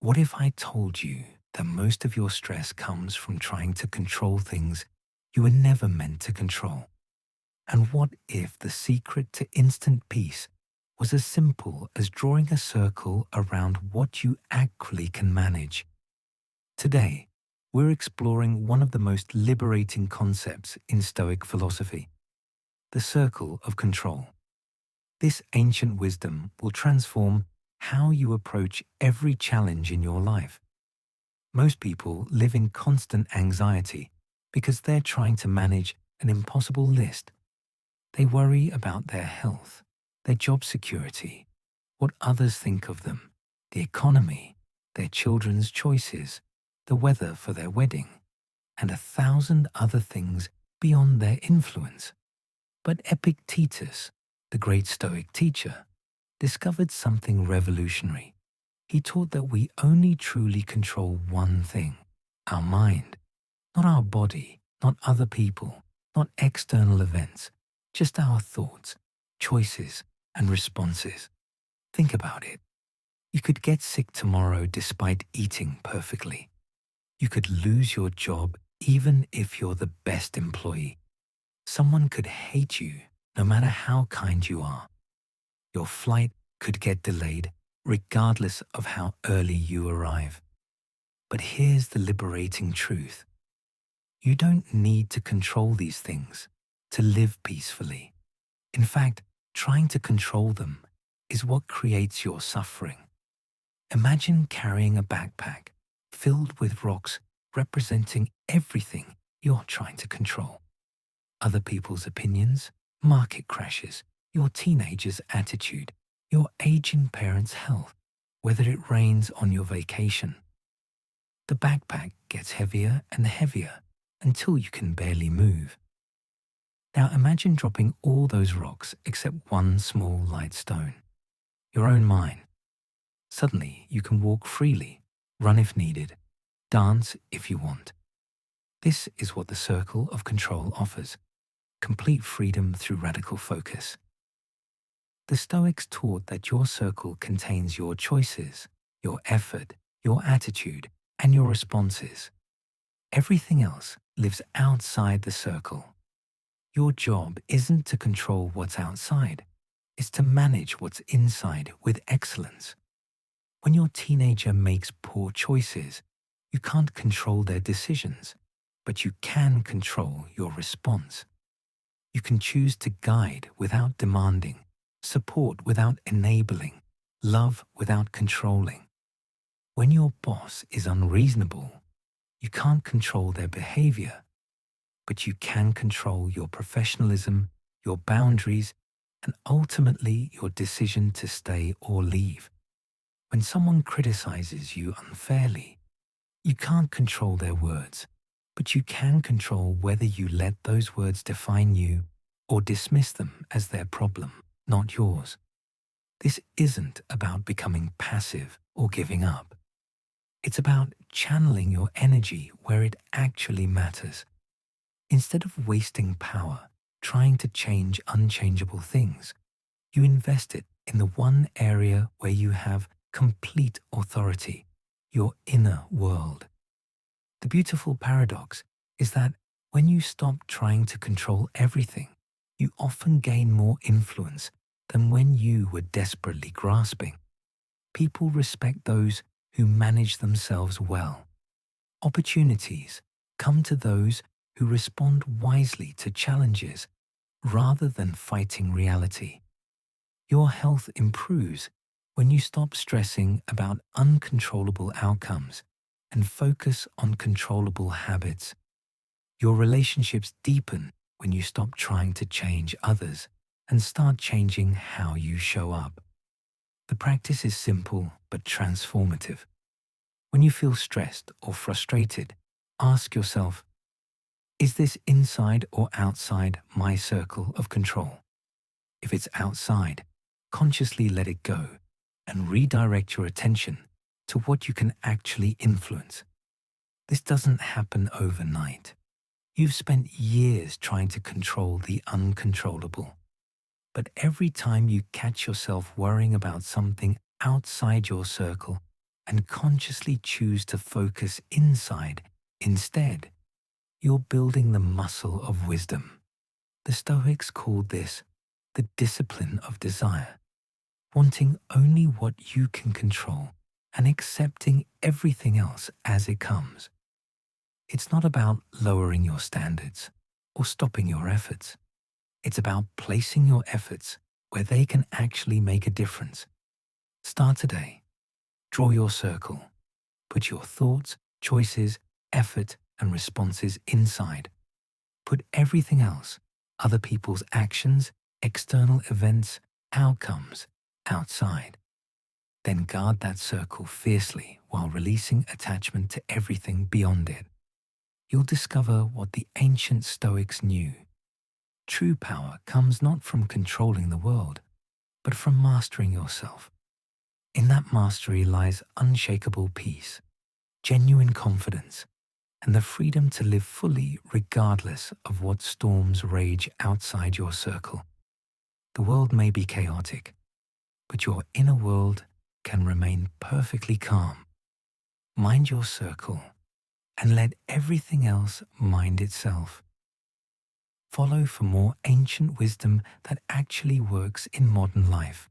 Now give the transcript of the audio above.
What if I told you that most of your stress comes from trying to control things you were never meant to control? And what if the secret to instant peace was as simple as drawing a circle around what you actually can manage? Today, we're exploring one of the most liberating concepts in Stoic philosophy, the circle of control. This ancient wisdom will transform how you approach every challenge in your life. Most people live in constant anxiety because they're trying to manage an impossible list. They worry about their health, their job security, what others think of them, the economy, their children's choices, the weather for their wedding, and 1,000 other things beyond their influence. But Epictetus, the great Stoic teacher, discovered something revolutionary. He taught that we only truly control one thing, our mind, not our body, not other people, not external events, just our thoughts, choices, and responses. Think about it. You could get sick tomorrow despite eating perfectly. You could lose your job even if you're the best employee. Someone could hate you no matter how kind you are. Your flight could get delayed regardless of how early you arrive. But here's the liberating truth. You don't need to control these things to live peacefully. In fact, trying to control them is what creates your suffering. Imagine carrying a backpack filled with rocks representing everything you're trying to control. Other people's opinions, market crashes, your teenager's attitude, your aging parents' health, whether it rains on your vacation. The backpack gets heavier and heavier until you can barely move. Now imagine dropping all those rocks except one small light stone, your own mind. Suddenly you can walk freely, run if needed, dance if you want. This is what the circle of control offers, complete freedom through radical focus. The Stoics taught that your circle contains your choices, your effort, your attitude, and your responses. Everything else lives outside the circle. Your job isn't to control what's outside, it's to manage what's inside with excellence. When your teenager makes poor choices, you can't control their decisions, but you can control your response. You can choose to guide without demanding, support without enabling, love without controlling. When your boss is unreasonable, you can't control their behavior, but you can control your professionalism, your boundaries, and ultimately your decision to stay or leave. When someone criticizes you unfairly, you can't control their words, but you can control whether you let those words define you or dismiss them as their problem, not yours. This isn't about becoming passive or giving up. It's about channeling your energy where it actually matters. Instead of wasting power trying to change unchangeable things, you invest it in the one area where you have complete authority, your inner world. The beautiful paradox is that when you stop trying to control everything, you often gain more influence than when you were desperately grasping. People respect those who manage themselves well. Opportunities come to those who respond wisely to challenges rather than fighting reality. Your health improves when you stop stressing about uncontrollable outcomes and focus on controllable habits. Your relationships deepen when you stop trying to change others and start changing how you show up. The practice is simple but transformative. When you feel stressed or frustrated, ask yourself, is this inside or outside my circle of control? If it's outside, consciously let it go and redirect your attention to what you can actually influence. This doesn't happen overnight. You've spent years trying to control the uncontrollable. But every time you catch yourself worrying about something outside your circle, and consciously choose to focus inside instead, you're building the muscle of wisdom. The Stoics called this the discipline of desire, wanting only what you can control and accepting everything else as it comes. It's not about lowering your standards or stopping your efforts. It's about placing your efforts where they can actually make a difference. Start today. Draw your circle. Put your thoughts, choices, effort, and responses inside. Put everything else, other people's actions, external events, outcomes, outside. Then guard that circle fiercely while releasing attachment to everything beyond it. You'll discover what the ancient Stoics knew. True power comes not from controlling the world, but from mastering yourself. In that mastery lies unshakable peace, genuine confidence, and the freedom to live fully regardless of what storms rage outside your circle. The world may be chaotic, but your inner world can remain perfectly calm. Mind your circle and let everything else mind itself. Follow for more ancient wisdom that actually works in modern life.